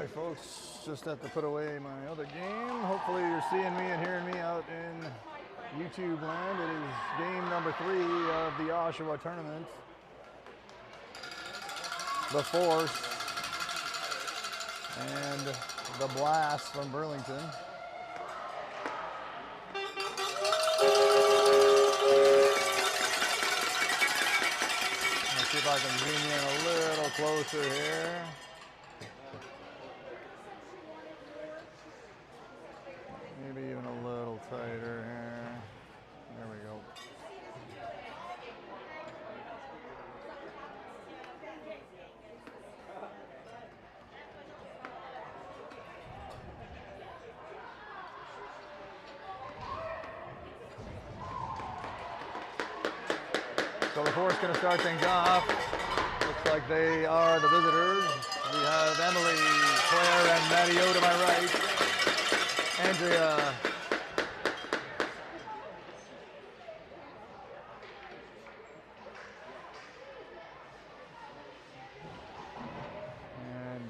Alright folks, just have to put away my other game. Hopefully you're seeing me and hearing me out in YouTube land. It is game number 3 of the Oshawa tournament. The Force and the Blast from Burlington. Let's see if I can zoom in a little closer here. Maybe even a little tighter here. There we go. So the Force going to start things off. Looks like they are the visitors. We have Emily, Claire, and Maddie O to my right. Andrea. And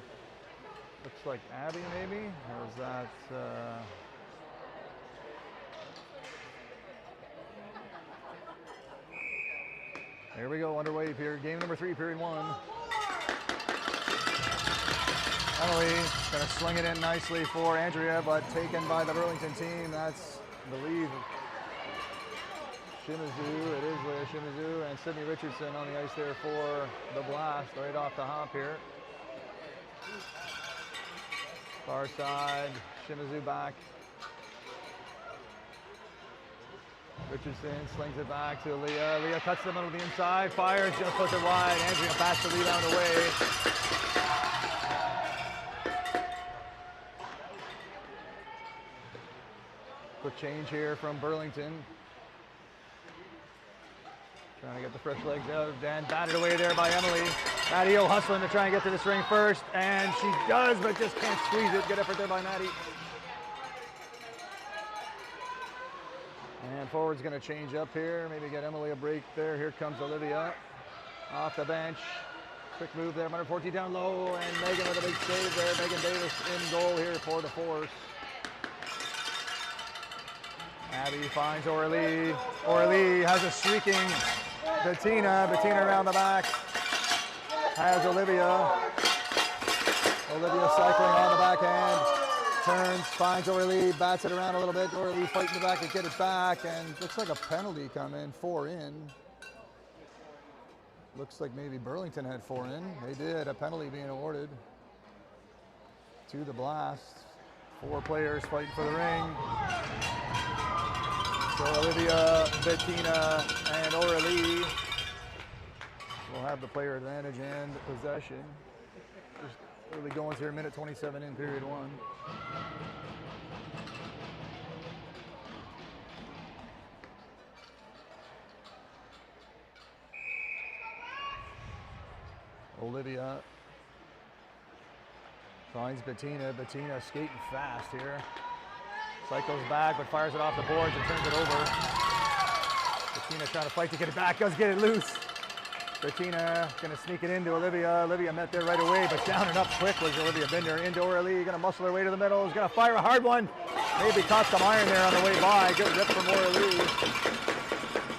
looks like Abby maybe, or is that here we go, underway here. Game number 3, period 1. Emily gonna sling it in nicely for Andrea, but taken by the Burlington team. That's, I believe, Shimizu. It is Leah Shimizu and Sydney Richardson on the ice there for the Blast, right off the hop here. Far side, Shimizu back. Richardson slings it back to Leah. Leah cuts the middle of the inside, fires, gonna push it wide. Andrea bats the rebound away. Quick change here from Burlington. Trying to get the fresh legs out. Dan batted away there by Emily. Maddie O hustling to try and get to this ring first, and she does, but just can't squeeze it. Good effort there by Maddie. And forward's going to change up here. Maybe get Emily a break there. Here comes Olivia off the bench. Quick move there. 114 down low, and Megan with a big save there. Megan Davis in goal here for the Force. Abby finds Orly. Orly has a streaking Bettina. Bettina around the back. Has Olivia. Olivia cycling on the backhand. Turns, finds Orly, bats it around a little bit. Orly fighting the back to get it back, and looks like a penalty come in, 4 in. Looks like maybe Burlington had 4 in. They did, a penalty being awarded to the Blast. 4 players fighting for the ring. So Olivia, Bettina, and Aurelie will have the player advantage and possession. Just early going here, minute 27 in period 1. Olivia finds Bettina. Bettina skating fast here. Cycles back, but fires it off the boards and turns it over. Bettina trying to fight to get it back, does get it loose. Bettina gonna sneak it into Olivia. Olivia met there right away, but down and up quick was Olivia Binder. Into Aurelie, gonna muscle her way to the middle. Is gonna fire a hard one. Maybe caught some iron there on the way by. Good rip from Aurelie.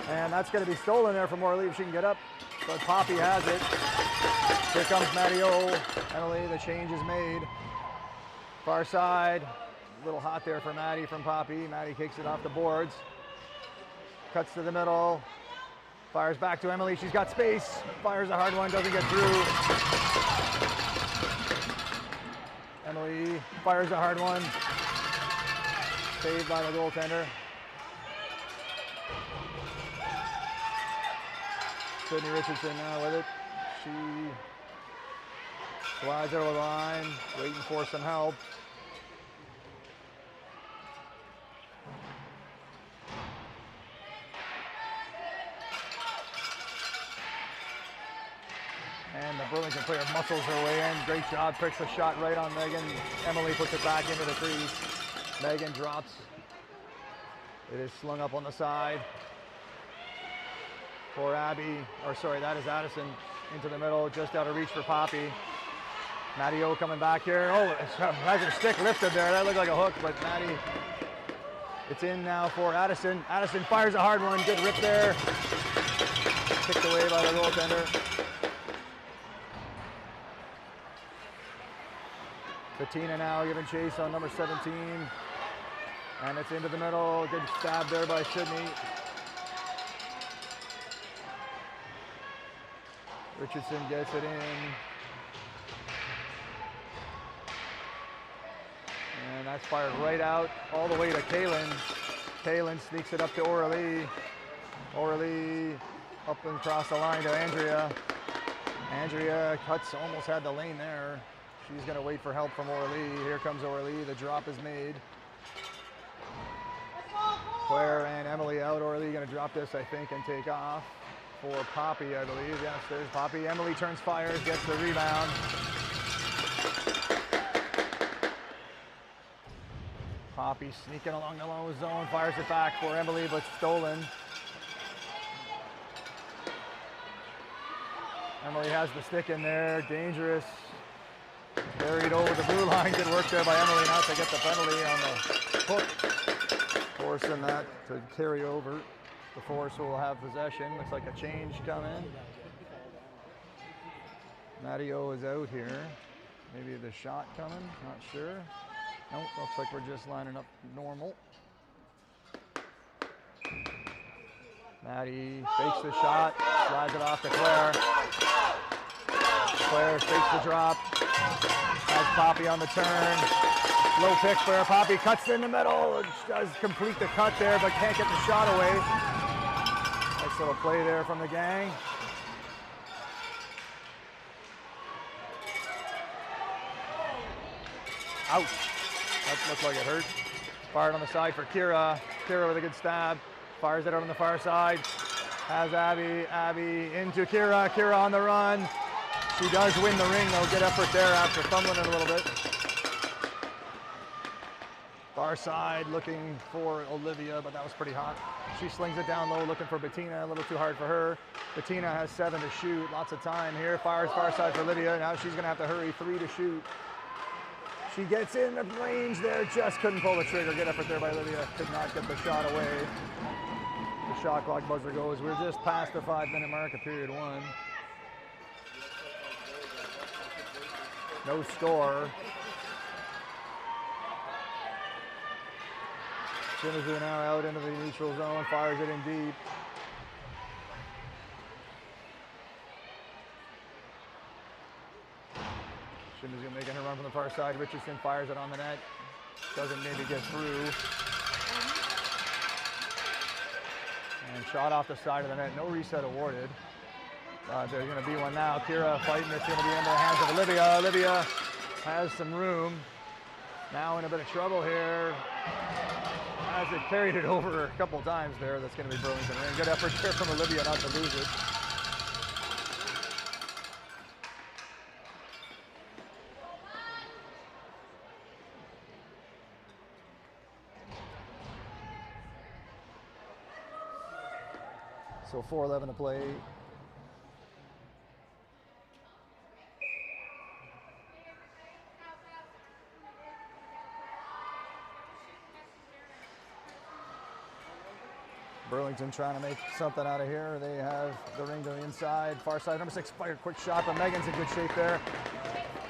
And that's gonna be stolen there from Aurelie if she can get up. But Poppy has it. Here comes Maddie O. Emily, the change is made. Far side. A little hot there for Maddie from Poppy. Maddie kicks it off the boards. Cuts to the middle. Fires back to Emily. She's got space. Fires a hard one. Doesn't get through. Emily fires a hard one. Saved by the goaltender. Sydney Richardson now with it. She slides over the line, waiting for some help. And the Burlington player muscles her way in. Great job, tricks a shot right on Megan. Emily puts it back into the crease. Megan drops. It is slung up on the side for Abby, or sorry, that is Addison into the middle, just out of reach for Poppy. Maddie O coming back here. Oh, has her stick lifted there. That looked like a hook, but Maddie, it's in now for Addison. Addison fires a hard one. Good rip there. Kicked away by the goaltender. Bettina now giving chase on number 17. And it's into the middle. Good stab there by Sydney. Richardson gets it in. And that's fired right out all the way to Kaylin. Kaylin sneaks it up to Aurelie. Aurelie up and across the line to Andrea. Andrea cuts, almost had the lane there. She's going to wait for help from Aurelie. Here comes Aurelie. The drop is made. Claire and Emily out. Aurelie going to drop this, I think, and take off for Poppy, I believe. Yes, there's Poppy. Emily turns, fires, gets the rebound. Poppy sneaking along the low zone, fires it back for Emily, but stolen. Emily has the stick in there, dangerous. Buried over the blue line, good work there by Emily not to get the penalty on the hook. Forcing that to carry over. The Force will have possession. Looks like a change coming. Maddie O is out here. Maybe the shot coming, not sure. Nope, looks like we're just lining up normal. Maddie fakes the shot, slides it off to Claire. Claire fakes the drop. Has Poppy on the turn. Low pick for Poppy, cuts in the middle. Does complete the cut there, but can't get the shot away. Nice little play there from the gang. Ouch. That looked like it hurt. Fired on the side for Kira. Kira with a good stab. Fires it out on the far side. Has Abby. Abby into Kira. Kira on the run. She does win the ring though. Good effort there after fumbling it a little bit. Far side looking for Olivia, but that was pretty hot. She slings it down low looking for Bettina. A little too hard for her. Bettina has 7 to shoot. Lots of time here. Fires far side for Olivia. Now she's going to have to hurry. 3 to shoot. She gets in the range there, just couldn't pull the trigger. Good effort there by Olivia. Could not get the shot away. The shot clock buzzer goes. We're just past the 5-minute mark of period 1. No score. Shimizu now out into the neutral zone, fires it in deep. Shimizu making her run from the far side. Richardson fires it on the net. Doesn't maybe get through. And shot off the side of the net. No reset awarded. There's going to be one now. Kira fighting. It's going to be into the hands of Olivia. Olivia has some room. Now in a bit of trouble here. As it carried it over a couple times there. That's going to be Burlington ring. Good effort here from Olivia not to lose it. So 4:11 to play. Burlington trying to make something out of here. They have the ring to the inside. Far side, number 6, fire, quick shot, but Megan's in good shape there.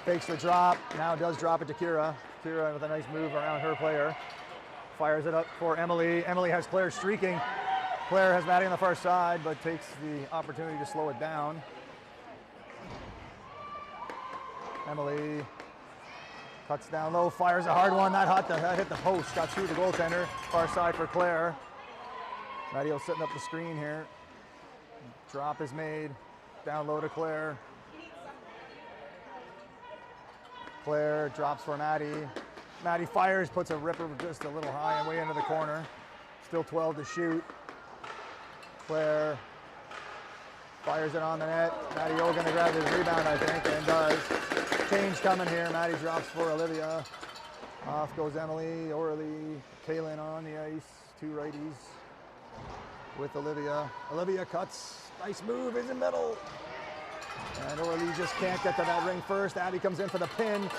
Fakes the drop, now does drop it to Kira. Kira with a nice move around her player. Fires it up for Emily. Emily has Claire streaking. Claire has Maddie on the far side, but takes the opportunity to slow it down. Emily cuts down low, fires a hard one. That hit the post, got through the goaltender. Far side for Claire. Maddie setting up the screen here. Drop is made. Down low to Claire. Claire drops for Maddie. Maddie fires, puts a ripper just a little high and way into the corner. Still 12 to shoot. Claire fires it on the net. Maddie O going to grab his rebound, I think, and does. Change coming here. Maddie drops for Olivia. Off goes Emily, Aurelie, Kaylin on the ice. 2 righties with Olivia. Olivia cuts. Nice move in the middle. And Orly just can't get to that ring first. Addy comes in for the pin,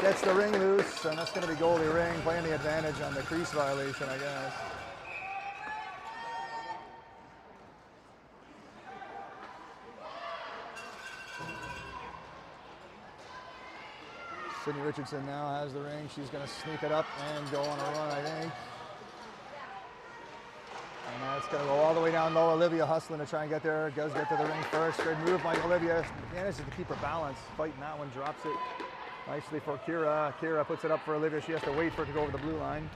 gets the ring loose, and that's going to be goalie ring, playing the advantage on the crease violation, I guess. Sydney Richardson now has the ring. She's going to sneak it up and go on a run, I think. And that's going to go all the way down low. Olivia hustling to try and get there. Does get to the ring first. Good move by Olivia. Manages to keep her balance. Fighting that one. Drops it nicely for Kira. Kira puts it up for Olivia. She has to wait for it to go over the blue line.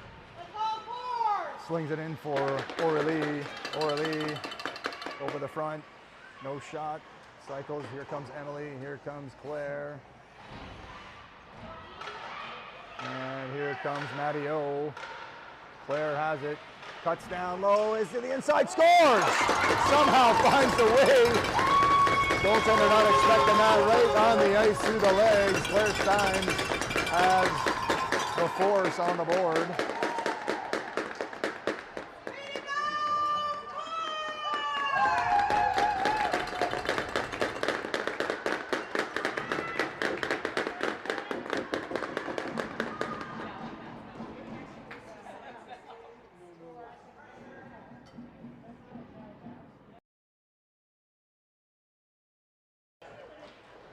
Slings it in for Aurelie. Aurelie over the front. No shot. Cycles. Here comes Emily. Here comes Claire. And here comes Maddie O. Claire has it. Cuts down low, is to the inside, scores! Somehow finds the way. Goaltender not expecting that, right on the ice through the legs. Claire Steins has the force on the board.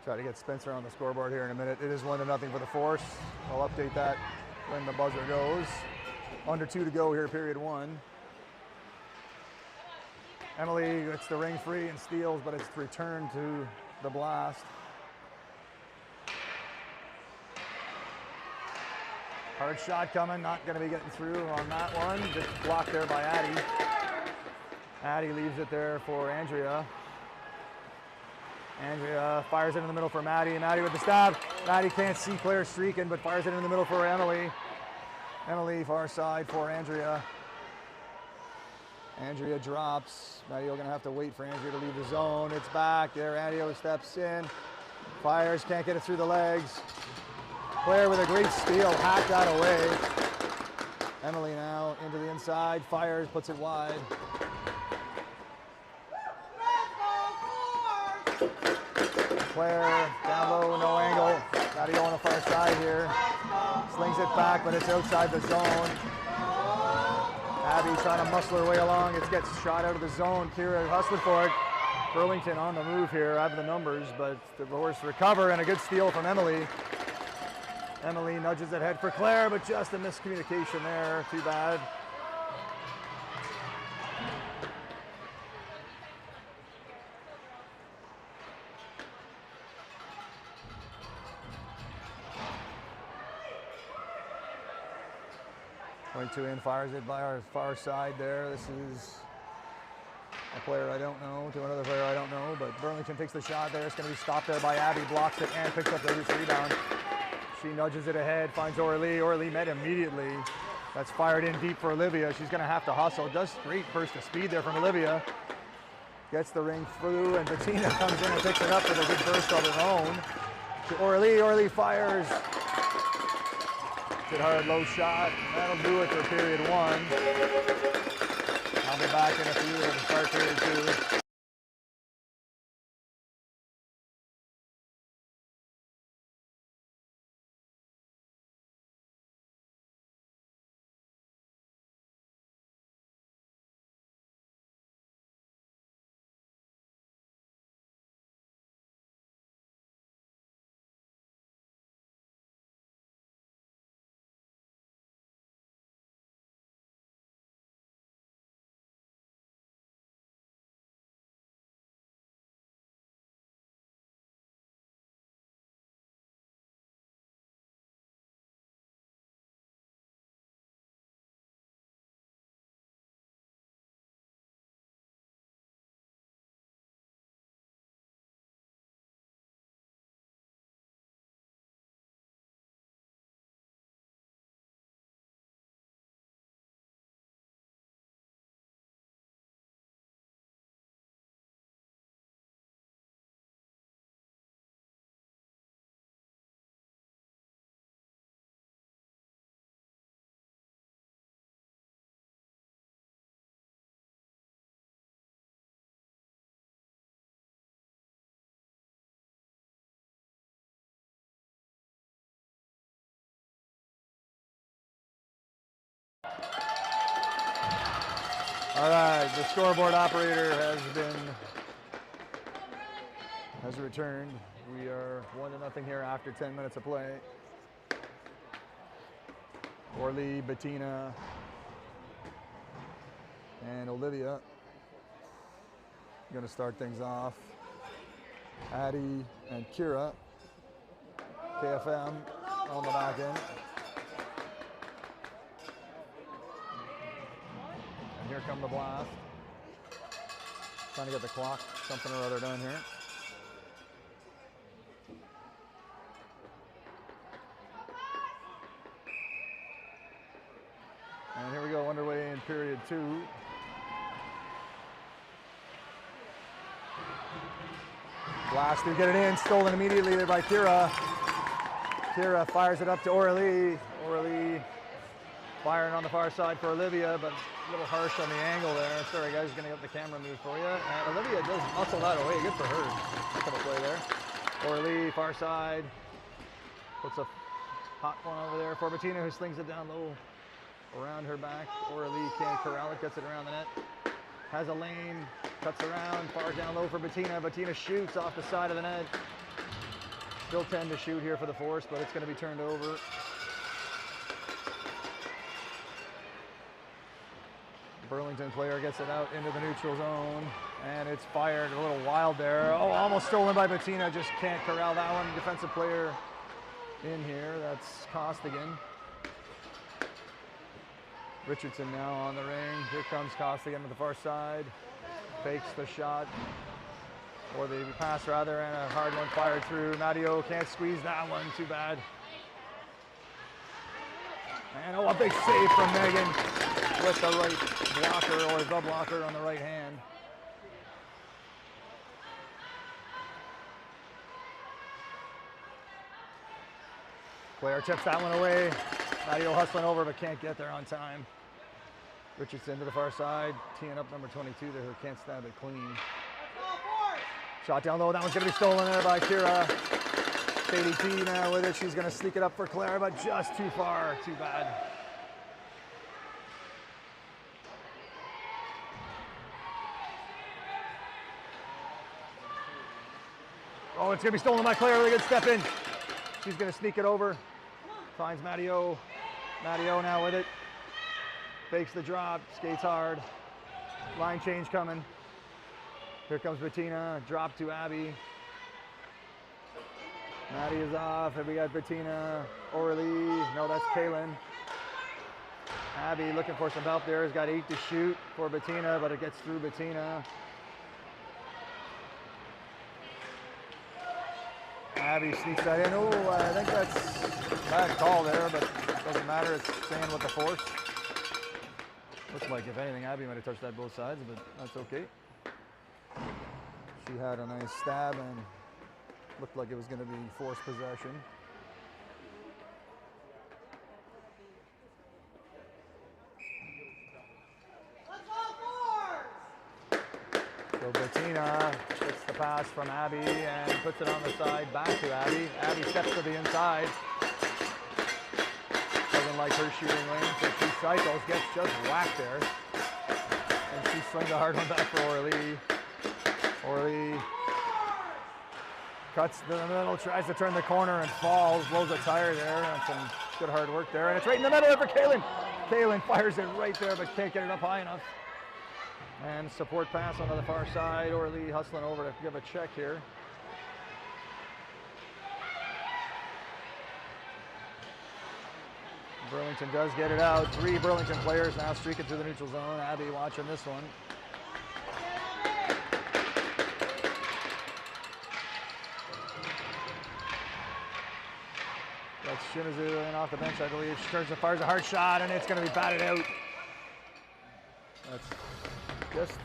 Try to get Spencer on the scoreboard here in a minute. It is 1-0 for the Force. I'll update that when the buzzer goes. Under 2 to go here, period 1. Emily gets the ring free and steals, but it's returned to the Blast. Hard shot coming, not going to be getting through on that one. Just blocked there by Addie. Addie leaves it there for Andrea. Andrea fires it in the middle for Maddie. Maddie with the stab. Maddie can't see Claire streaking, but fires it in the middle for Emily. Emily far side for Andrea. Andrea drops. Maddie going to have to wait for Andrea to leave the zone. It's back there. Andrea steps in. Fires, can't get it through the legs. Claire with a great steal, hacked that away. Emily now into the inside. Fires, puts it wide. Claire down low, no angle. Got to go on the far side here. Slings it back, but it's outside the zone. Abby trying to muscle her way along. It gets shot out of the zone. Kira hustling for it. Burlington on the move here. I have the numbers, but the Horse recover and a good steal from Emily. Emily nudges it ahead for Claire, but just a miscommunication there. Too bad. .2 in, fires it by our far side there. This is a player I don't know to another player I don't know, but Burlington takes the shot there. It's going to be stopped there by Abby, blocks it and picks up the loose rebound. She nudges it ahead, finds Aurelie. Aurelie met immediately. That's fired in deep for Olivia. She's going to have to hustle. Does great burst of speed there from Olivia. Gets the ring through, and Bettina comes in and picks it up with a good burst of her own. To Aurelie. Aurelie fires. Good hard low shot. That'll do it for period 1. I'll be back in a few to start period 2. All right, the scoreboard operator has returned. We are 1-0 here after 10 minutes of play. Orly, Bettina, and Olivia going to start things off. Addie and Kira, KFM on the back end. And here come the blast. Trying to get the clock, something or other done here. And here we go, underway in period 2. Blast to get it in, stolen immediately there by Kira. Kira fires it up to Orly. Orly firing on the far side for Olivia, but a little harsh on the angle there. Sorry guys, gonna get the camera moved for you. And Olivia does muscle that away, good for her. Heck of a play there. Orly, far side. Puts a hot one over there for Bettina, who slings it down low around her back. Orly can't corral it, gets it around the net. Has a lane, cuts around, far down low for Bettina. Bettina shoots off the side of the net. Still 10 to shoot here for the Force, but it's going to be turned over. Burlington player gets it out into the neutral zone, and it's fired a little wild there. Oh, almost stolen by Bettina, just can't corral that one. Defensive player in here, that's Costigan. Richardson now on the ring. Here comes Costigan to the far side. Fakes the shot, or the pass rather, and a hard one fired through. Matteo can't squeeze that one, too bad. And oh, a big save from Megan with the right blocker, or the blocker on the right hand. Claire tips that one away. Matteo hustling over, but can't get there on time. Richardson to the far side, teeing up number 22 there, who can't stab it clean. Shot down low, that one's gonna be stolen there by Kira. Katie T now with it, she's gonna sneak it up for Claire, but just too far, too bad. Oh, it's gonna be stolen by Claire, really good step in. She's gonna sneak it over, finds Matteo. Matteo now with it. Fakes the drop, skates hard. Line change coming. Here comes Bettina, drop to Abby. Maddie is off, and we got Bettina, Orly, no, that's Kaylin. Abby looking for some help there, has got 8 to shoot for Bettina, but it gets through Bettina. Abby sneaks that in. Oh, I think that's a bad call there, but it doesn't matter, it's staying with the Force. Looks like, if anything, Abby might have touched that both sides, but that's okay. She had a nice stab and looked like it was going to be Force possession. So Bettina gets the pass from Abby and puts it on the side back to Abby. Abby steps to the inside. Doesn't like her shooting lane, so she cycles, gets just whacked there. And she slings a hard one back for Orly. Orly cuts to the middle, tries to turn the corner and falls, blows a tire there, and some good hard work there. And it's right in the middle there for Kaylin. Kaylin fires it right there, but can't get it up high enough. And support pass onto the far side. Orly hustling over to give a check here. Burlington does get it out. 3 Burlington players now streaking through the neutral zone. Abby watching this one. That's Shimizu in off the bench, I believe. She turns and fires a hard shot, and it's going to be batted out. That's just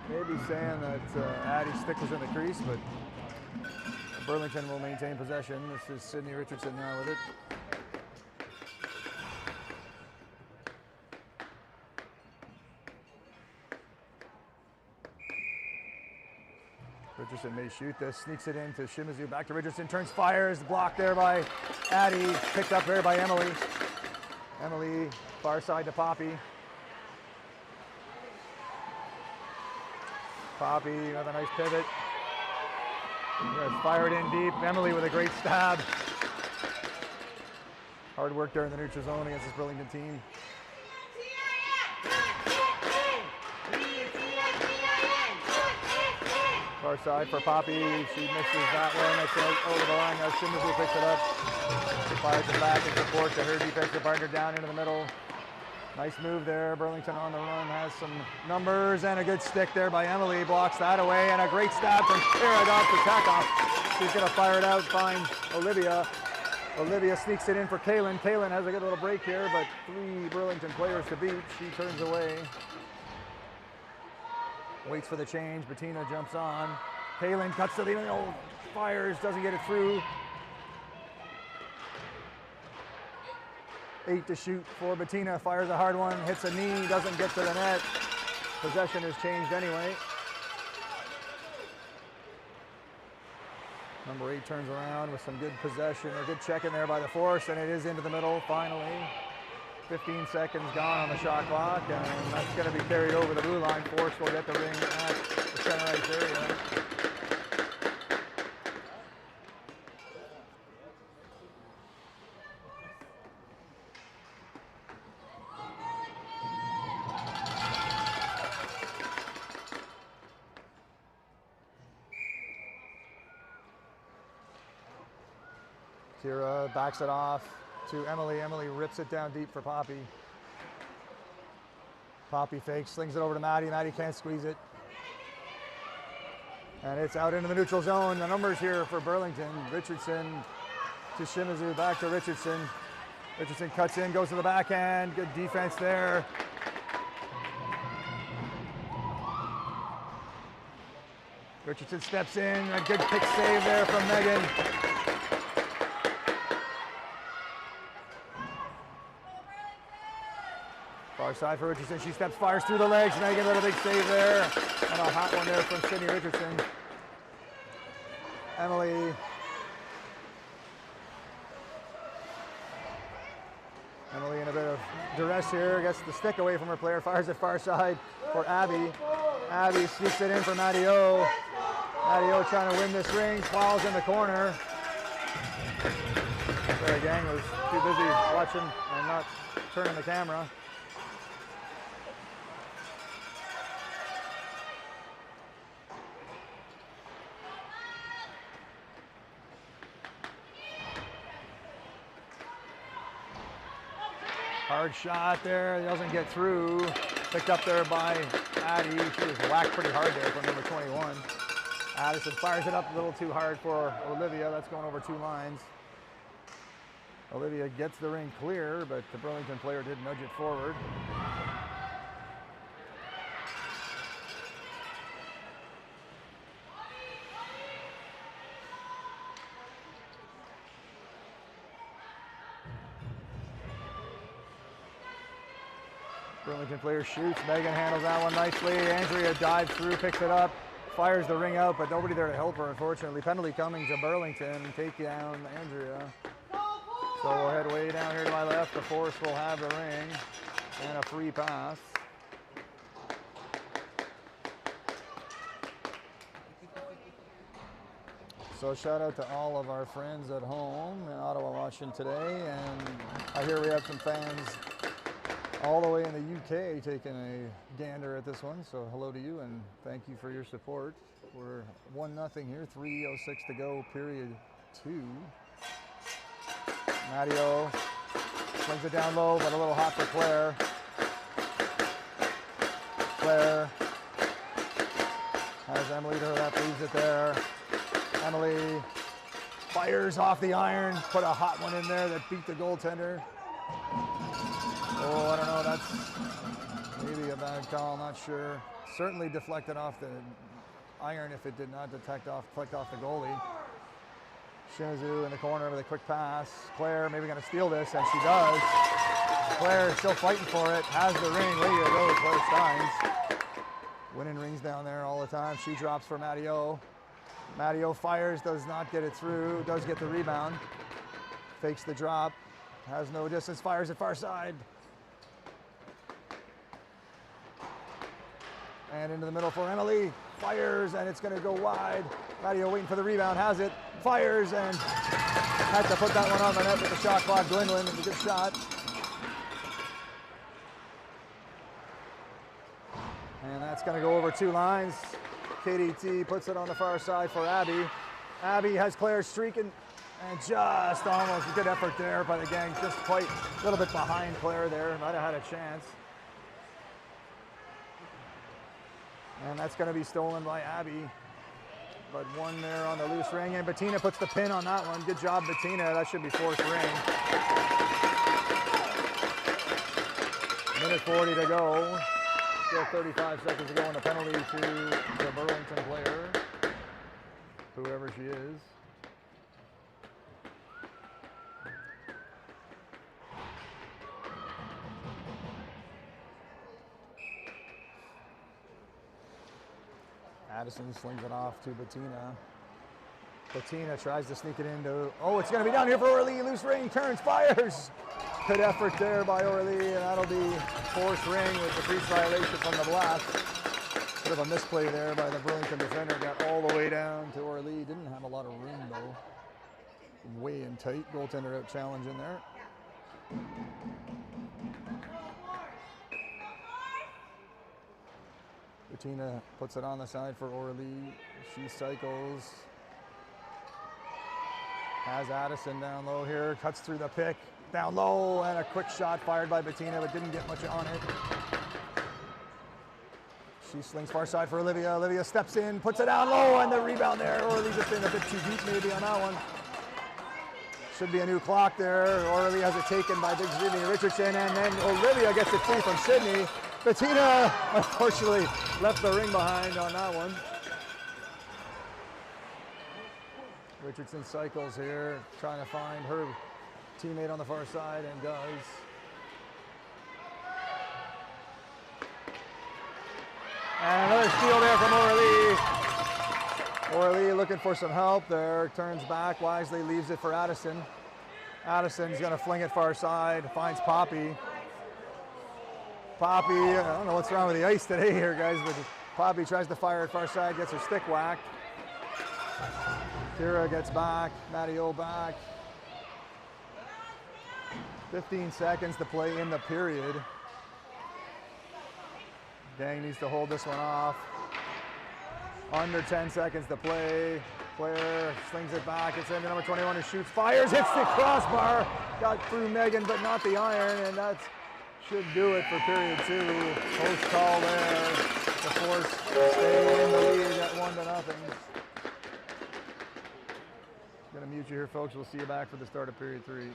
maybe saying that Addie's stick was in the crease, but Burlington will maintain possession. This is Sydney Richardson now with it. Richardson may shoot this, sneaks it into Shimizu, back to Richardson, turns, fires, blocked there by Addie, picked up there by Emily. Emily, far side to Poppy. Poppy with a nice pivot. Fired in deep. Emily with a great stab. Hard work there in the neutral zone against this Burlington team. Far side for Poppy. She misses that one. That's over the line. Now Shimizu picks it up. She fires it back in support to her defensive partner down into the middle. Nice move there. Burlington on the run has some numbers and a good stick there by Emily. Blocks that away and a great stab from Paradox for Takoff. She's going to fire it out, finds Olivia. Olivia sneaks it in for Kaylin. Kaylin has a good little break here, but 3 Burlington players to beat. She turns away. Waits for the change. Bettina jumps on. Kaylin cuts to the middle. Fires, doesn't get it through. 8 to shoot for Bettina. Fires a hard one. Hits a knee. Doesn't get to the net. Possession has changed anyway. Number 8 turns around with some good possession, or good check in there by the Force, and it is into the middle finally. 15 seconds gone on the shot clock, and that's going to be carried over the blue line. Force will get the ring at the center ice area. Kira backs it off to Emily. Emily rips it down deep for Poppy. Poppy fakes, slings it over to Maddie. Maddie can't squeeze it. And it's out into the neutral zone. The numbers here for Burlington. Richardson to Shimizu, back to Richardson. Richardson cuts in, goes to the backhand. Good defense there. Richardson steps in. A good pick save there from Megan. Far side for Richardson. She steps, fires through the legs. Megan with a big save there. And a hot one there from Sydney Richardson. Emily. Emily in a bit of duress here. Gets the stick away from her player. Fires it far side for Abby. Abby sneaks it in for Maddie O. Maddie O trying to win this ring. Fouls in the corner. The gang was too busy watching and not turning the camera. Hard shot there, doesn't get through. Picked up there by Addie. She was whacked pretty hard there from number 21. Addison fires it up a little too hard for Olivia. That's going over 2 lines. Olivia gets the ring clear, but the Burlington player did nudge it forward. Burlington player shoots. Megan handles that one nicely. Andrea dives through, picks it up, fires the ring out, but nobody there to help her, unfortunately. Penalty coming to Burlington. Take down Andrea. So we'll head way down here to my left. The Force will have the ring and a free pass. So shout out to all of our friends at home in Ottawa watching today. And I hear we have some fans all the way in the UK taking a gander at this one. So hello to you and thank you for your support. We're 1-0 here, 3:06 to go, period 2. Matteo swings it down low, but a little hot for Claire. Claire has Emily to her left, leaves it there. Emily fires off the iron, put a hot one in there that beat the goaltender. Oh, I don't know, that's maybe a bad call, not sure. Certainly deflected off the iron if it did not deflect off the goalie. Shimizu in the corner with a quick pass. Claire maybe going to steal this, and she does. Claire still fighting for it, has the ring. Way to go, Claire Steins. Winning rings down there all the time. She drops for Matteo. Matteo fires, does not get it through, does get the rebound. Fakes the drop, has no distance, fires it far side. And into the middle for Emily. fires, and it's going to go wide. Matteo waiting for the rebound, has it, fires, and had to put that one on the net with the shot clock dwindling. It's a good shot. And that's going to go over 2 lines. KDT puts it on the far side for Abby. Abby has Claire streaking, and just almost a good effort there by the gang. Just quite a little bit behind Claire there. Might have had a chance. And that's going to be stolen by Abby. But one there on the loose ring, and Bettina puts the pin on that one. Good job, Bettina. That should be 4th ring. Minute 40 to go. Still 35 seconds to go on the penalty to the Burlington player, whoever she is. Addison slings it off to Bettina. Bettina tries to sneak it into, oh, it's going to be down here for Orly. Loose ring, turns, fires. Good effort there by Orly, and that'll be 4th ring with the crease violation from the blast. Bit of a misplay there by the Burlington defender. Got all the way down to Orly. Didn't have a lot of room though. Way in tight. Goaltender out challenging there. Bettina puts it on the side for Orly. She cycles. Has Addison down low here. Cuts through the pick. Down low, and a quick shot fired by Bettina, but didn't get much on it. She slings far side for Olivia. Olivia steps in, puts it down low, and the rebound there. Orly just in a bit too deep maybe on that one. Should be a new clock there. Orly has it taken by Big Sydney Richardson, and then Olivia gets it free from Sydney. Bettina, unfortunately, left the ring behind on that one. Richardson cycles here, trying to find her teammate on the far side, and does. And another steal there from Orly. Orly looking for some help there, turns back wisely, leaves it for Addison. Addison's going to fling it far side, finds Poppy. Poppy, I don't know what's wrong with the ice today here, guys, but Poppy tries to fire it far side, gets her stick whacked. Kira gets back, Matteo back. 15 seconds to play in the period. Gang needs to hold this one off. Under 10 seconds to play. Claire slings it back. It's into number 21 who shoots, fires, hits the crossbar. Got through Megan, but not the iron, and that should do it for period 2. Post call there. The Force stay in the lead at 1-0. Gonna mute you here, folks. We'll see you back for the start of period 3.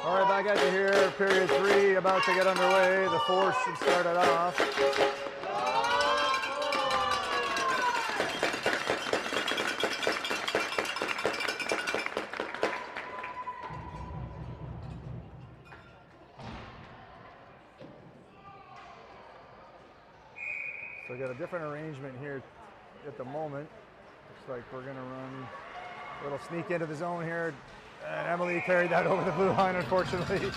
All right, back at you here, period 3 about to get underway. The Force should start it off. So we got a different arrangement here at the moment. Looks like we're gonna run a little sneak into the zone here. And Emily carried that over the blue line, unfortunately.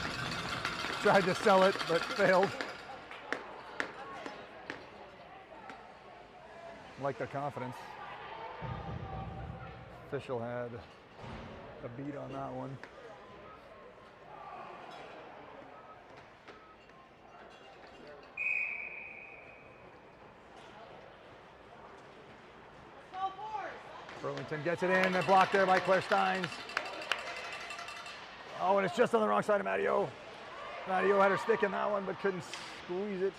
Tried to sell it, but failed. Like the confidence. Official had a beat on that one. Burlington gets it in, and blocked there by Claire Steins. Oh, and it's just on the wrong side of Matteo. Matteo had her stick in that one, but couldn't squeeze it.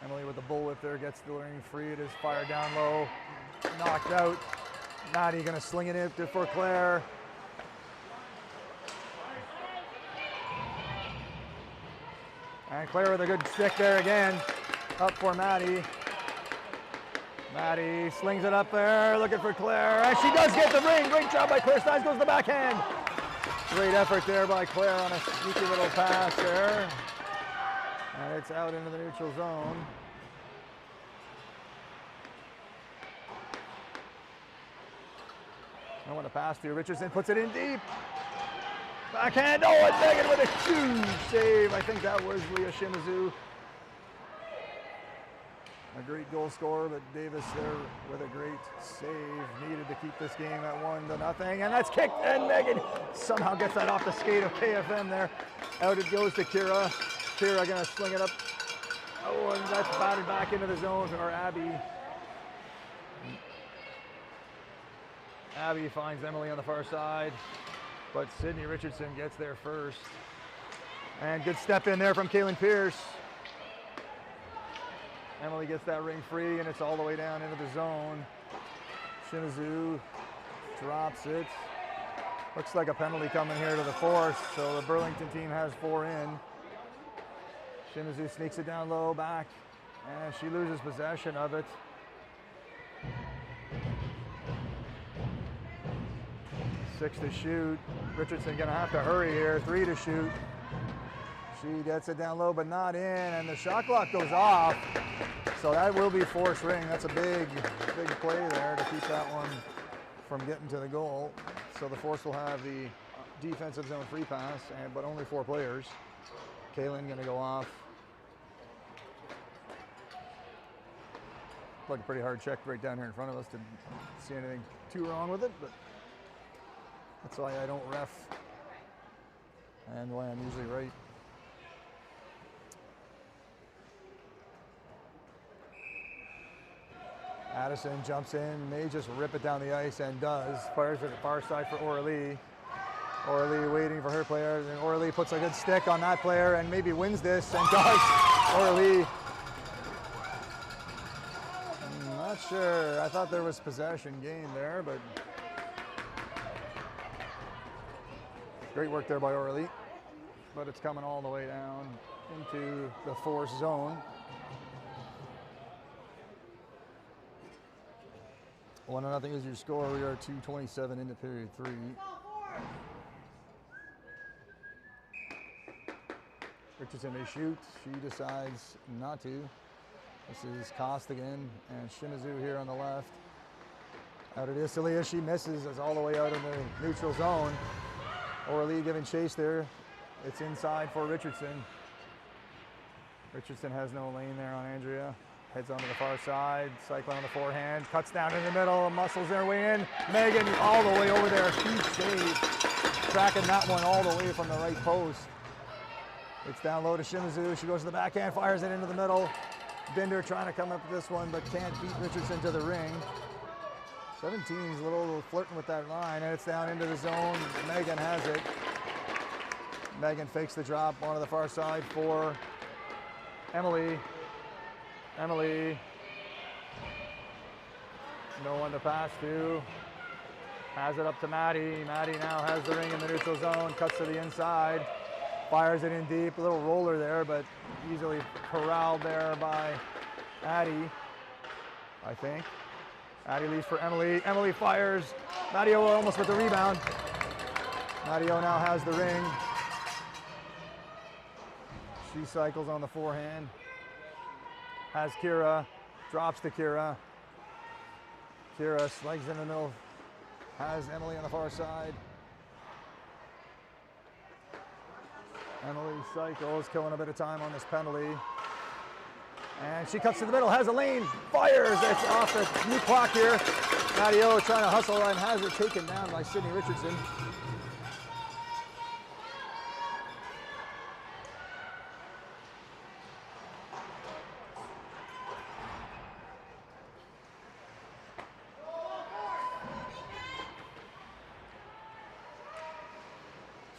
Emily with the bullwhip there gets the ring free. It is fired down low, knocked out. Maddie gonna sling it in for Claire. And Claire with a good stick there again, up for Maddie. Maddie slings it up there, looking for Claire, and she does get the ring. Great job by Claire Steins, goes to the backhand. Great effort there by Claire on a sneaky little pass there. And it's out into the neutral zone. I want to pass to Richardson, puts it in deep. Backhand, oh, and Megan with a huge save. I think that was Leah Shimizu. A great goal scorer, but Davis there with a great save. Needed to keep this game at 1-0. And that's kicked, and Megan somehow gets that off the skate of KFM there. Out it goes to Kira. Kira gonna sling it up. Oh, and that's batted back into the zone for Abby. Abby finds Emily on the far side, but Sydney Richardson gets there first. And good step in there from Kaylin Pierce. Emily gets that ring free, and it's all the way down into the zone. Shimizu drops it. Looks like a penalty coming here to the force, so the Burlington team has 4 in. Shimizu sneaks it down low, back, and she loses possession of it. Six to shoot. Richardson gonna have to hurry here. 3 to shoot. She gets it down low, but not in, and the shot clock goes off. So that will be forced ring. That's a big play there to keep that one from getting to the goal. So the force will have the defensive zone free pass, but only 4 players. Kaylin gonna go off. Like a pretty hard check right down here in front of us. Didn't see anything too wrong with it, but that's why I don't ref and why I'm usually right. Addison jumps in, may just rip it down the ice, and does. Fires to the far side for Oralee. Oralee waiting for her player, and Oralee puts a good stick on that player and maybe wins this, and does. Oralee. Not sure. I thought there was possession gained there, but great work there by Oralee. But it's coming all the way down into the force zone. 1-0 is your score. We are 2:27 into period 3. Richardson may shoot. She decides not to. This is Costigan and Shimizu here on the left. Out it is to Leah. She misses. It's all the way out in the neutral zone. Oralee giving chase there. It's inside for Richardson. Richardson has no lane there on Andrea. Heads onto the far side. Cyclone on the forehand. Cuts down in the middle. Muscles their way in. Megan all the way over there. Huge save. Tracking that one all the way from the right post. It's down low to Shimizu. She goes to the backhand. Fires it into the middle. Binder trying to come up with this one, but can't beat Richardson to the ring. 17's a little flirting with that line, and it's down into the zone. Megan has it. Megan fakes the drop onto the far side for Emily. Emily, no one to pass to. Has it up to Maddie. Maddie now has the ring in the neutral zone, cuts to the inside, fires it in deep. A little roller there, but easily corralled there by Addie, I think. Addie leaves for Emily. Emily fires. Matteo almost with the rebound. Matteo now has the ring. She cycles on the forehand. Has Kira, drops to Kira. Kira slugs in the middle. Has Emily on the far side. Emily cycles, killing a bit of time on this penalty. And she cuts to the middle, has a lane, fires. It's off the new clock here. Matteo trying to hustle and has it taken down by Sydney Richardson.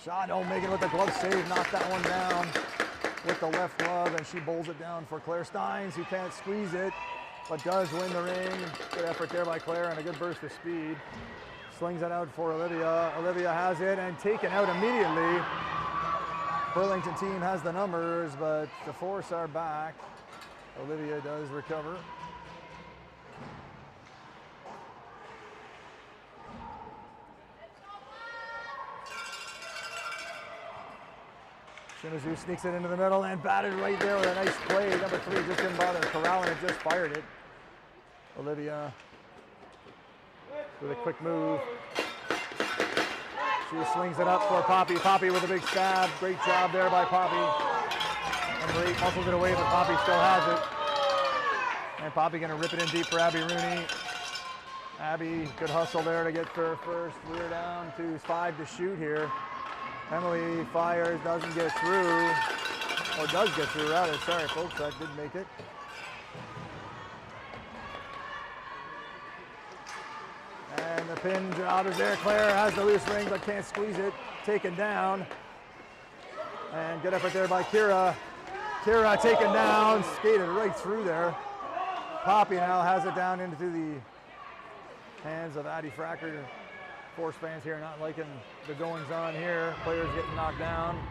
Shot, oh, Megan with the glove save, knocked that one down with the left glove, and she bowls it down for Claire Steins, who can't squeeze it, but does win the ring. Good effort there by Claire and a good burst of speed. Slings it out for Olivia. Olivia has it and taken out immediately. Burlington team has the numbers, but the Force are back. Olivia does recover. Shimizu sneaks it into the middle and batted right there with a nice play. Number 3 just didn't bother corralling it, just fired it. Olivia with a quick move. She slings it up for Poppy. Poppy with a big stab. Great job there by Poppy. And Marie muscles it away, but Poppy still has it. And Poppy gonna rip it in deep for Abby Rooney. Abby, good hustle there to get her first. We're down to 5 to shoot here. Emily fires, doesn't get through, or does get through rather. Sorry folks, that did make it. And the pin job is there. Claire has the loose ring but can't squeeze it. Taken down. And good effort there by Kira. Kira taken down, skated right through there. Poppy now has it down into the hands of Addie Fracker. Force fans here not liking the goings on here. Players getting knocked down.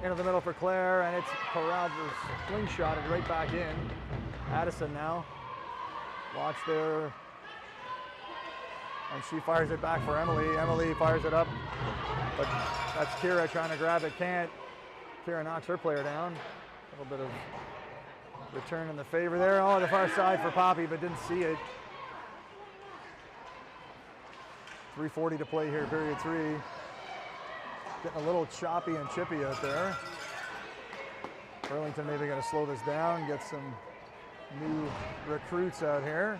Into the middle for Claire, and it's corralled for slingshotted right back in. Addison now. Watch there. And she fires it back for Emily. Emily fires it up, but that's Kira trying to grab it. Can't. Kira knocks her player down. A little bit of return in the favor there. Oh, the far side for Poppy, but didn't see it. 3:40 to play here, period 3. Getting a little choppy and chippy out there. Burlington maybe going to slow this down, get some new recruits out here.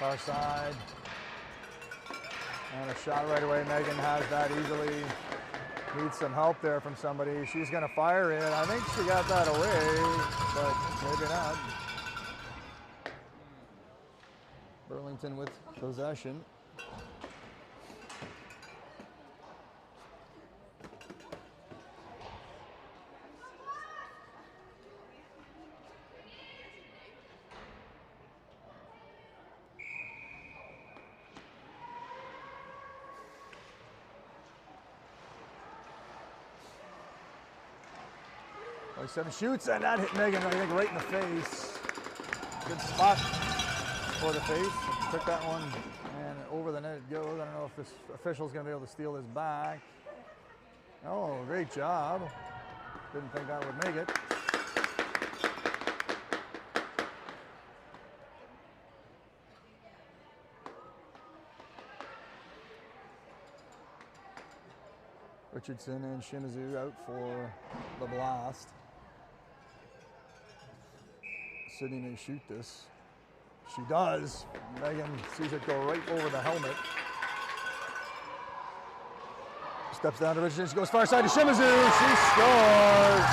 Far side. And a shot right away. Megan has that easily. Needs some help there from somebody. She's going to fire it. I think she got that away, but maybe not. Burlington with possession. Like 7 shoots, and that hit Megan, I think, right in the face. Good spot for the face. Took that one, and over the net it goes. I don't know if this official's going to be able to steal this back. Oh, great job. Didn't think that would make it. Richardson and Shimizu out for the blast. Sydney may shoot this. She does. Megan sees it go right over the helmet. Steps down to Richardson. She goes far side to Shimizu. She scores.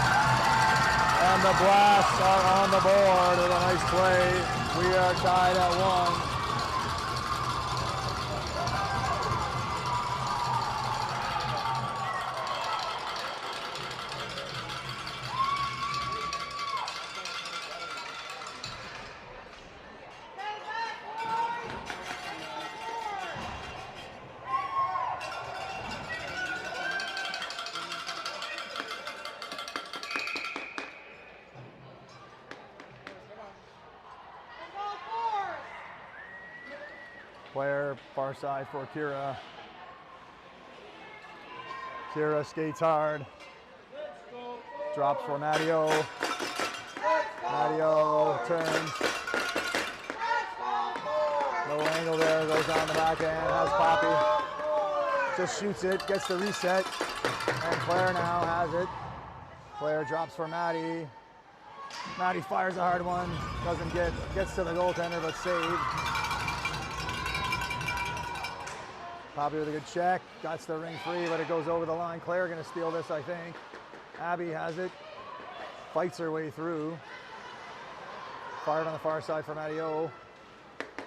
And the Blasts are on the board with a nice play. We are tied at 1. Player far side for Kira. Kira skates hard. Drops for Matteo. Matteo turns. Low angle there, goes on the back end, has Poppy. Just shoots it, gets the reset. And Claire now has it. Claire drops for Maddie. Maddie fires a hard one. Doesn't gets to the goaltender, but saved. Poppy with a good check. Got the ring free, but it goes over the line. Claire gonna steal this, I think. Abby has it. Fights her way through. Fired on the far side for Matteo.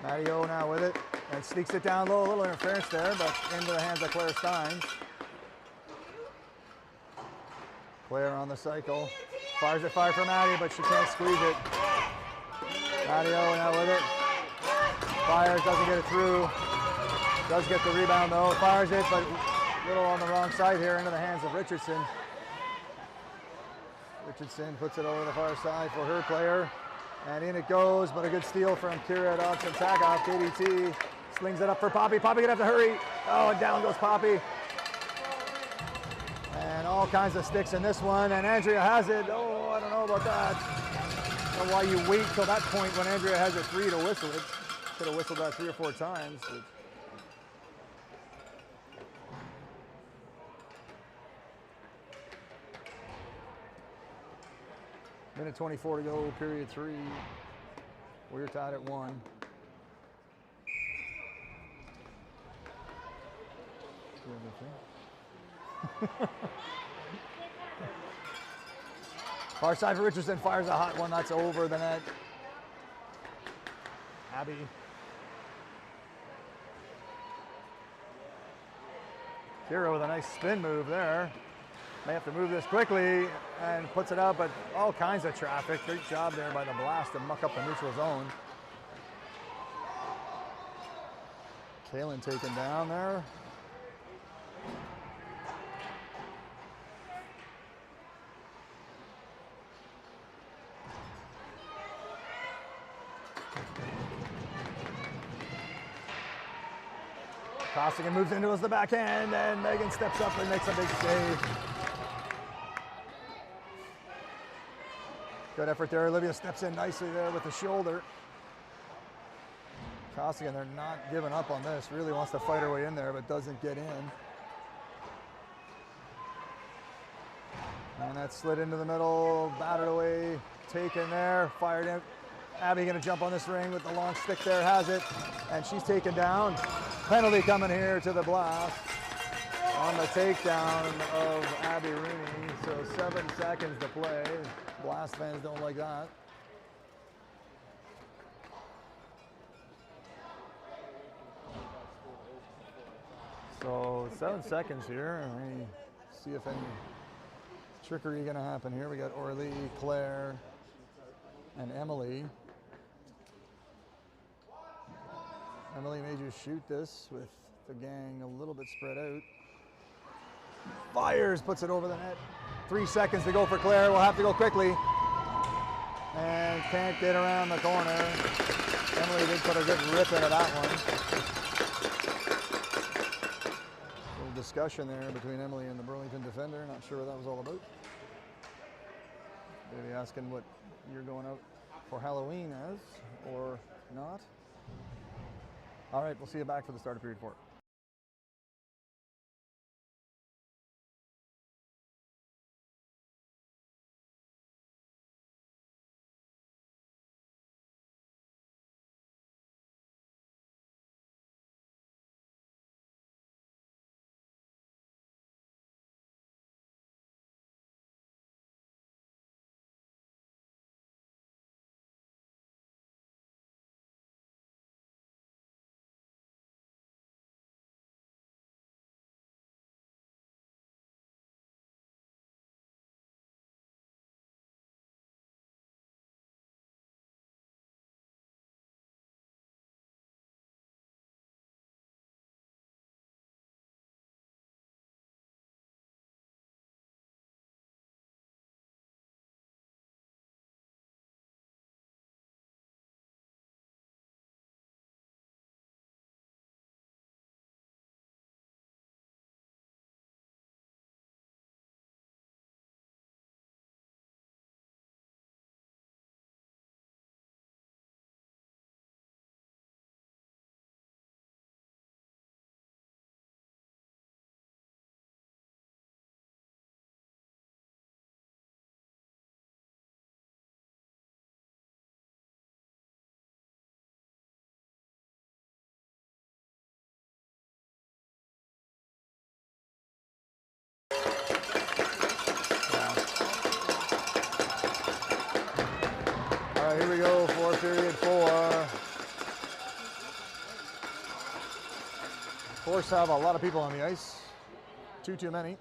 Matteo now with it. And sneaks it down low. A little interference there, but into the hands of Claire Steins. Claire on the cycle. Fires it fire for Maddie, but she can't squeeze it. Matteo now with it. Fires, doesn't get it through. Does get the rebound though. Fires it, but a little on the wrong side here into the hands of Richardson. Richardson puts it over the far side for her player. And in it goes, but a good steal from Kira Dobson-Takoff. KDT slings it up for Poppy. Poppy gonna have to hurry. Oh, and down goes Poppy. And all kinds of sticks in this one. And Andrea has it. Oh, I don't know about that. I don't know why you wait till that point when Andrea has a 3 to whistle it. Could have whistled that 3 or 4 times. But minute 24 to go, period 3. We're tied at 1. Far side for Richardson, fires a hot one, that's over the net. Abby. Kira with a nice spin move there. May have to move this quickly and puts it out, but all kinds of traffic. Great job there by the Blast to muck up the neutral zone. Kalen taken down there. Costigan moves into us the backhand, and Megan steps up and makes a big save. Good effort there. Olivia steps in nicely there with the shoulder. Costigan, they're not giving up on this. Really wants to fight her way in there, but doesn't get in. And that slid into the middle, battered away, taken there, fired in. Abby gonna jump on this ring with the long stick there, has it, and she's taken down. Penalty coming here to the Blast on the takedown of Abby Rooney. So 7 seconds to play. Blast fans don't like that. So 7 seconds here. Let me see if any trickery gonna happen here. We got Orly, Claire, and Emily. Emily may just shoot this with the gang a little bit spread out. Fires, puts it over the net. 3 seconds to go for Claire. We'll have to go quickly. And can't get around the corner. Emily did put a good rip into that one. A little discussion there between Emily and the Burlington defender. Not sure what that was all about. Maybe asking what you're going out for Halloween as, or not. All right, we'll see you back for the start of period 4. Force have a lot of people on the ice. Too many.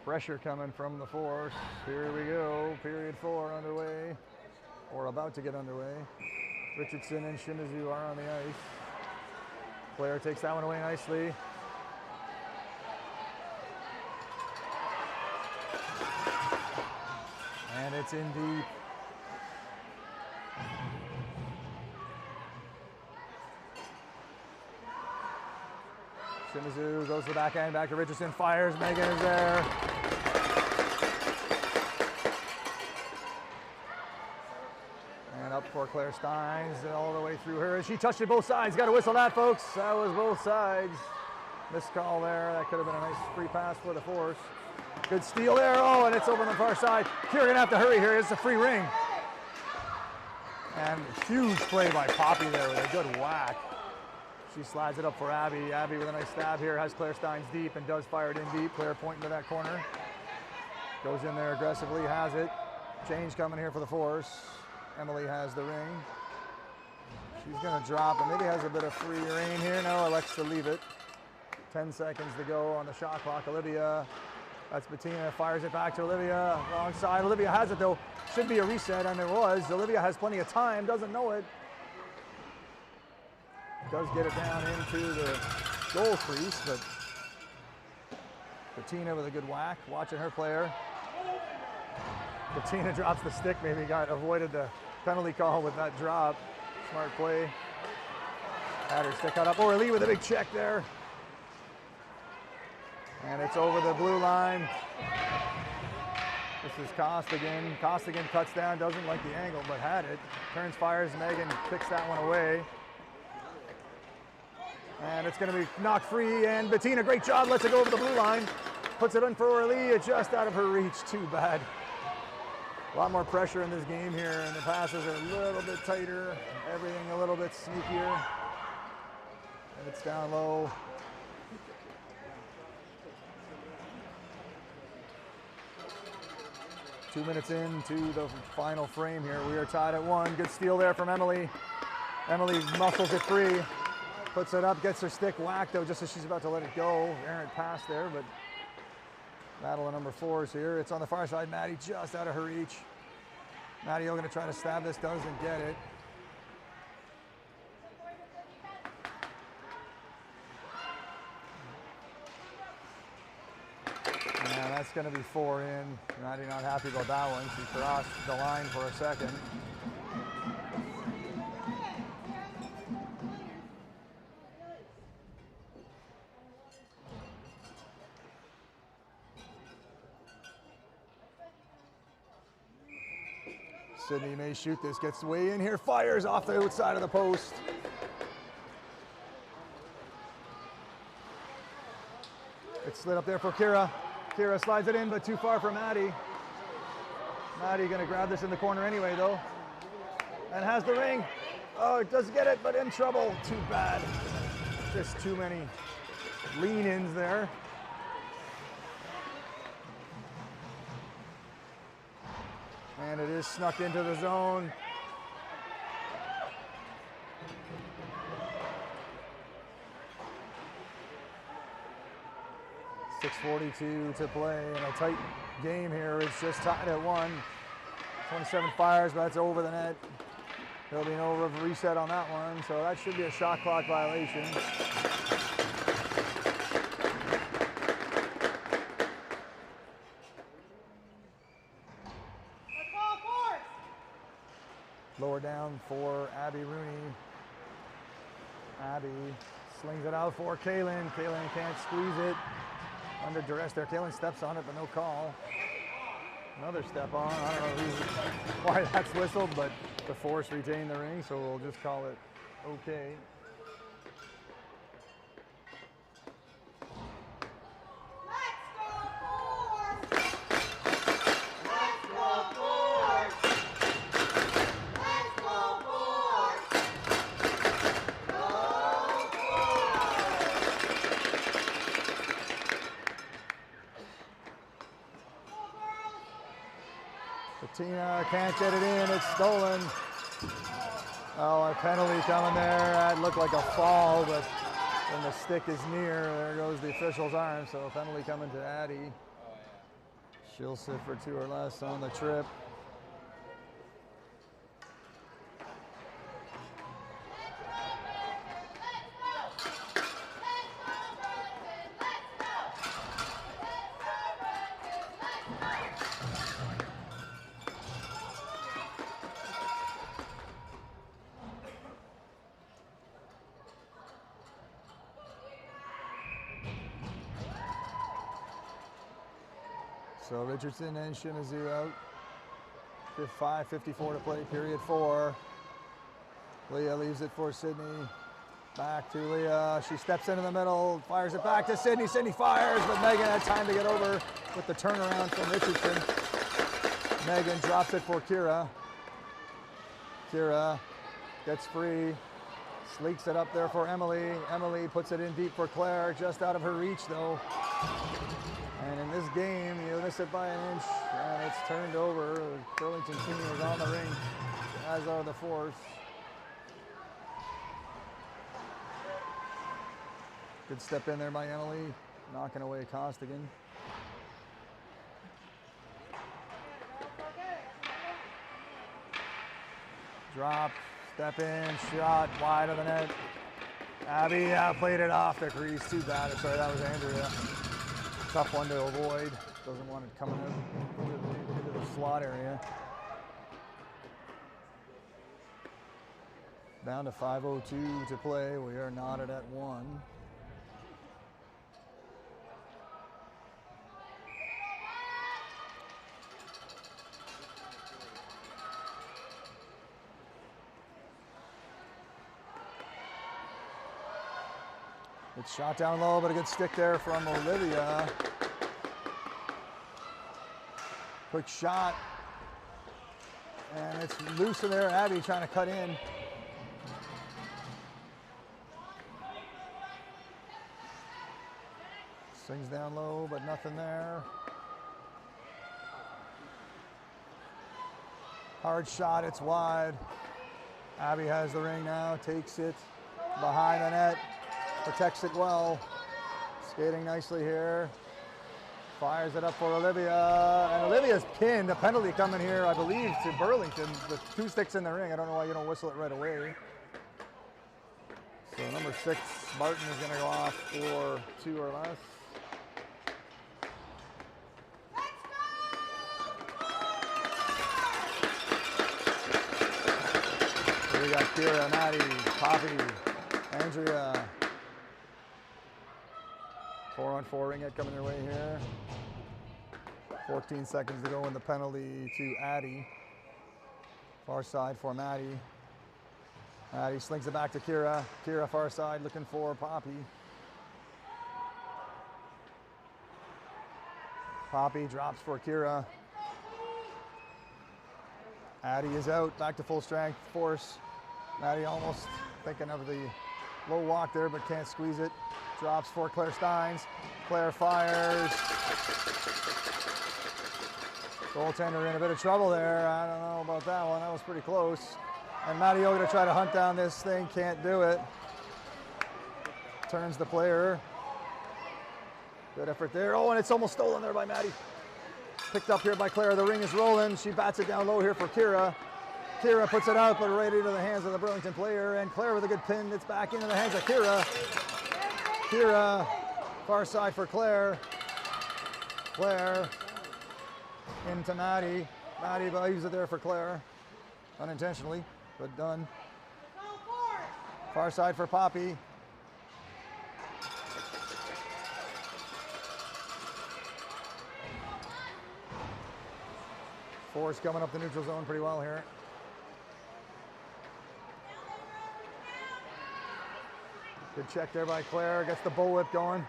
Pressure coming from the Force. Here we go. Period 4 underway, or about to get underway. Richardson and Shimizu are on the ice. Player takes that one away nicely. And it's in deep. Shimizu goes to the backhand, back to Richardson, fires, Megan is there. And up for Claire Steins, all the way through her. She touched it both sides, got to whistle that, folks. That was both sides. Missed call there, that could have been a nice free pass for the Force. Good steal there, oh, and it's over on the far side. Kira gonna have to hurry here, it's a free ring. And huge play by Poppy there with a good whack. She slides it up for Abby. Abby with a nice stab here, has Claire Steins deep and does fire it in deep. Claire pointing to that corner. Goes in there aggressively, has it. Change coming here for the Force. Emily has the ring. She's gonna drop and maybe has a bit of free reign here. No, elects to leave it. 10 seconds to go on the shot clock. Olivia, that's Bettina, fires it back to Olivia. Wrong side, Olivia has it though. Should be a reset, and there was. Olivia has plenty of time, doesn't know it. Does get it down into the goal crease, but Bettina with a good whack, watching her player. Bettina drops the stick, maybe avoided the penalty call with that drop. Smart play. Had her stick cut up. Aurelie with a big check there. And it's over the blue line. This is Costigan. Costigan cuts down, doesn't like the angle, but had it. Turns, fires, Megan kicks that one away. And it's going to be knocked free, and Bettina, great job, lets it go over the blue line. Puts it in for Aurelie, just out of her reach, too bad. A lot more pressure in this game here, and the passes are a little bit tighter, everything a little bit sneakier. And it's down low. Two minutes into the final frame here. We are tied at 1. Good steal there from Emily. Emily muscles it free. Puts it up, gets her stick whacked though, just as she's about to let it go. Errant pass there, but battle of number 4s here. It's on the far side. Maddie just out of her reach. Maddie going to try to stab this, doesn't get it. And that's going to be 4 in. Maddie not happy about that one. She crossed the line for a second. Sydney may shoot this, gets way in here, fires off the outside of the post. It's slid up there for Kira. Kira slides it in, but too far for Maddie. Maddie gonna grab this in the corner anyway though. And has the ring. Oh, it does get it, but in trouble, too bad. Just too many lean-ins there. And it is snuck into the zone. .6:42 to play in a tight game here. It's just tied at 1. 27 fires, but that's over the net. There'll be no reset on that one, so that should be a shot clock violation. Lower down for Abby Rooney. Abby slings it out for Kaylin. Kaylin can't squeeze it. Under duress there. Kaylin steps on it, but no call. Another step on. I don't know why that's whistled, but the Force retained the ring, so we'll just call it okay. Bettina can't get it in, it's stolen. Oh, a penalty coming there. That looked like a fall, but when the stick is near, there goes the official's arm. So a penalty coming to Addie. She'll sit for 2 or less on the trip. So Richardson and Shimizu out. 5:54 to play, period 4. Leah leaves it for Sydney. Back to Leah. She steps into the middle, fires it back to Sydney. Sydney fires, but Megan had time to get over with the turnaround from Richardson. Megan drops it for Kira. Kira gets free. Sleeks it up there for Emily. Emily puts it in deep for Claire, just out of her reach though. And in this game, you miss it by an inch, and it's turned over. The Burlington team is on the ring, as are the Force. Good step in there by Emily, knocking away Costigan. Drop, step in, shot, wide of the net. Abby played it off the crease, too bad. Sorry, that was Andrea. Tough one to avoid. Doesn't want it coming into the slot area. Down to 5:02 to play. We are knotted at 1. It's shot down low, but a good stick there from Olivia. Quick shot. And it's loose in there. Abby trying to cut in. Swings down low, but nothing there. Hard shot, it's wide. Abby has the ring now, takes it behind the net. Protects it well. Skating nicely here. Fires it up for Olivia. And Olivia's pinned. A penalty coming here, I believe, to Burlington with 2 sticks in the ring. I don't know why you don't whistle it right away. So number 6, Martin, is going to go off for 2 or less. Here we got Kira, Maddie, Poppy, Andrea. 4-on-4 ring hit coming your way here. 14 seconds to go in the penalty to Addie. Far side for Maddie. Maddie slings it back to Kira. Kira far side looking for Poppy. Poppy drops for Kira. Addie is out, back to full strength, Force. Maddie almost thinking of the low walk there, but can't squeeze it. Drops for Claire Steins. Claire fires. Goaltender in a bit of trouble there. I don't know about that one. That was pretty close. And Maddie O to try to hunt down this thing. Can't do it. Turns the player. Good effort there. Oh, and it's almost stolen there by Maddie. Picked up here by Claire. The ring is rolling. She bats it down low here for Kira. Kira puts it out, but right into the hands of the Burlington player. And Claire with a good pin. It's back into the hands of Kira. Kira, far side for Claire. Claire into Maddie. Maddie leaves it there for Claire. Unintentionally, but done. Far side for Poppy. Force coming up the neutral zone pretty well here. Good check there by Claire, gets the bullwhip going.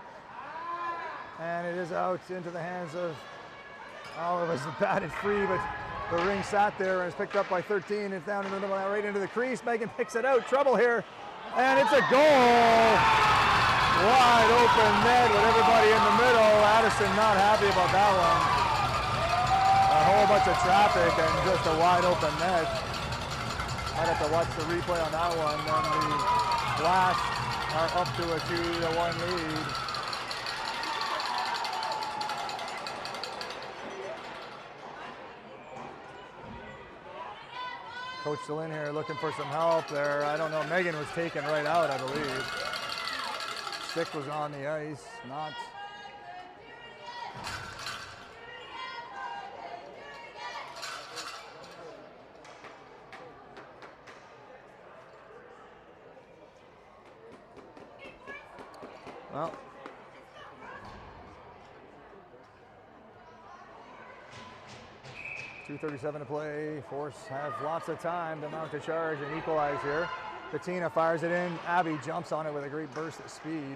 And it is out into the hands of, oh, it was batted free, but the ring sat there and it's picked up by 13. It's down in the middle, right into the crease. Megan picks it out, trouble here. And it's a goal! Wide open net with everybody in the middle. Addison not happy about that one. A whole bunch of traffic and just a wide open net. Might have to watch the replay on that one. Then the Blast are up to a 2-1 lead. Coach still in here looking for some help there. I don't know, Megan was taken right out, I believe. Stick was on the ice, not. Well. 2:37 to play. Force has lots of time to mount a charge and equalize here. Bettina fires it in. Abby jumps on it with a great burst of speed.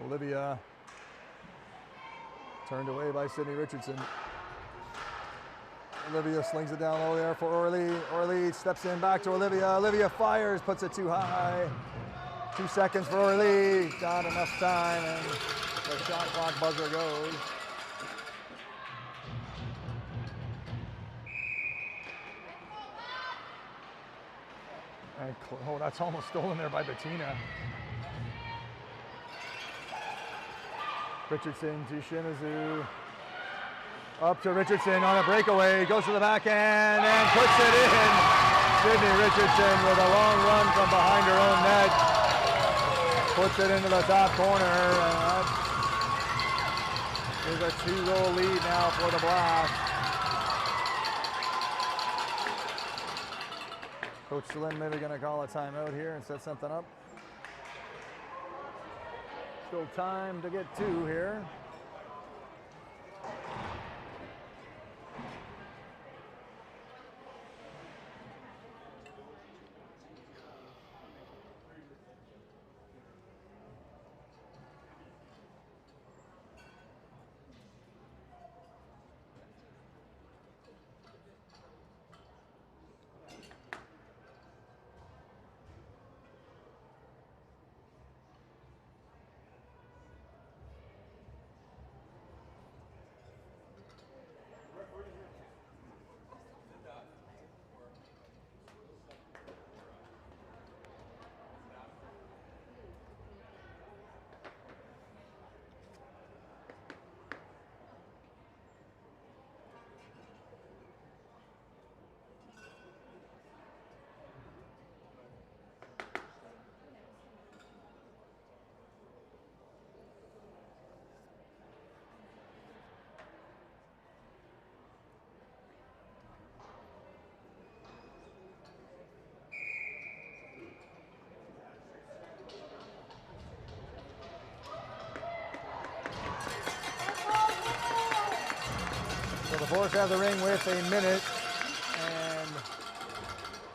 Olivia turned away by Sydney Richardson. Olivia slings it down low there for Orly. Orly steps in back to Olivia. Olivia fires, puts it too high. 2 seconds for Orly. Not enough time, and the shot clock buzzer goes. And, oh, that's almost stolen there by Bettina. Richardson to Shimizu. Up to Richardson on a breakaway, goes to the backhand and puts it in. Sydney Richardson with a long run from behind her own net. Puts it into the top corner, and that is a 2-goal lead now for the Blast. Coach Lynn maybe going to call a timeout here and set something up. Still time to get 2 here. So the Force have the ring with 1 minute and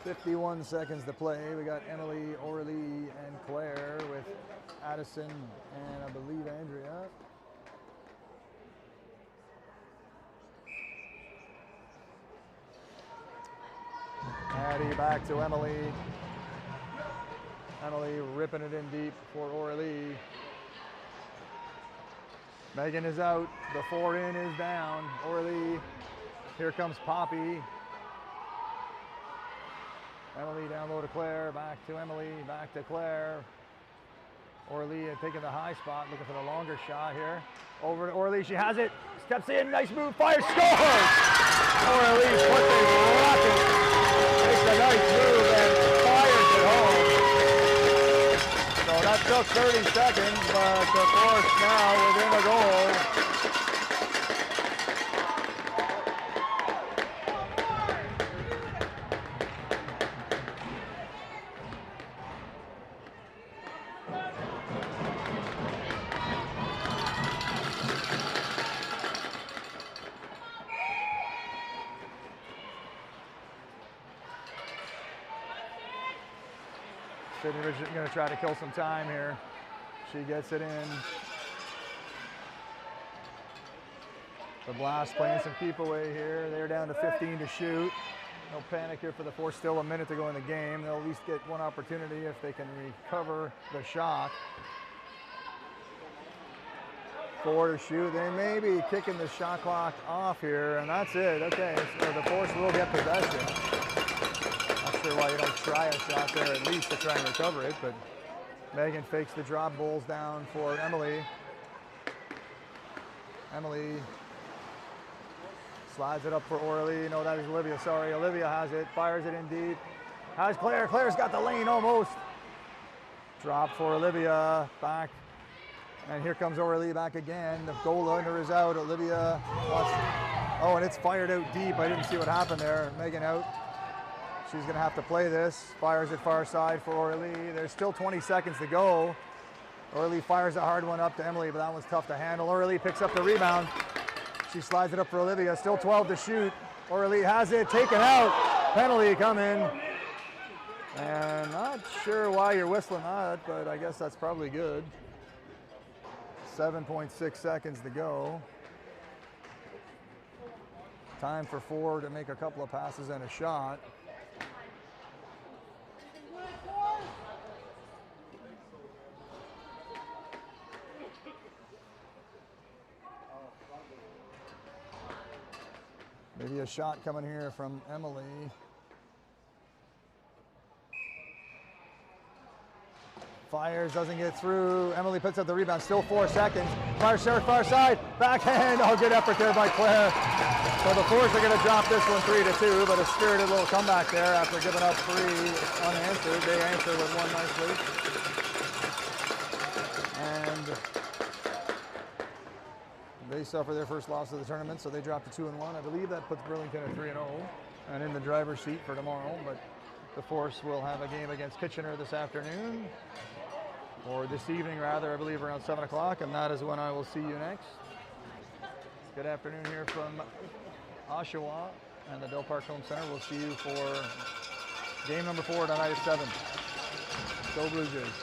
51 seconds to play. We got Emily, Orly, and Claire with Addison and I believe Andrea. Addie back to Emily. Emily ripping it in deep for Orly. Megan is out, the 4-in is down. Orly, here comes Poppy. Emily down low to Claire, back to Emily, back to Claire. Orly taking the high spot, looking for the longer shot here. Over to Orly, she has it, steps in, nice move, fires, scores! Orly puts a rocket, makes a nice move and fires it home. So that took 30 seconds, but the Force now within the goal. Sydney Richardson going to try to kill some time here. She gets it in. The Blast playing some keep away here. They're down to 15 to shoot. No panic here for the Force. Still a minute to go in the game. They'll at least get one opportunity if they can recover the shot. 4 to shoot. They may be kicking the shot clock off here, and that's it. Okay, so the Force will get possession. Not sure why you don't try a shot there at least to try and recover it, but Megan fakes the drop, bowls down for Emily. Emily slides it up for Orly. No, that is Olivia, sorry. Olivia has it, fires it in deep. Has Claire. Claire's got the lane almost. Drop for Olivia, back. And here comes Orly back again. The goal line is out. Olivia wants, oh, and it's fired out deep. I didn't see what happened there. Megan out. She's going to have to play this. Fires it far side for Orly. There's still 20 seconds to go. Orly fires a hard one up to Emily, but that one's tough to handle. Orly picks up the rebound. She slides it up for Olivia. Still 12 to shoot. Orly has it. Taken out. Penalty coming. And not sure why you're whistling that, but I guess that's probably good. 7.6 seconds to go. Time for 4 to make a couple of passes and a shot. Maybe a shot coming here from Emily. Fires, doesn't get through. Emily puts up the rebound, still 4 seconds. Fires far side, backhand. Oh, good effort there by Claire. So the Force are going to drop this one 3-2, but a spirited little comeback there after giving up 3 unanswered. They answer with one nicely. And they suffer their first loss of the tournament, so they drop to 2-1. I believe that puts Burlington at 3-0 and in the driver's seat for tomorrow. But the Force will have a game against Kitchener this afternoon. Or this evening rather, I believe around 7 o'clock, and that is when I will see you next. Good afternoon here from Oshawa and the Del Park Home Center. We'll see you for game number 4 tonight at 7. Go Blue Jays.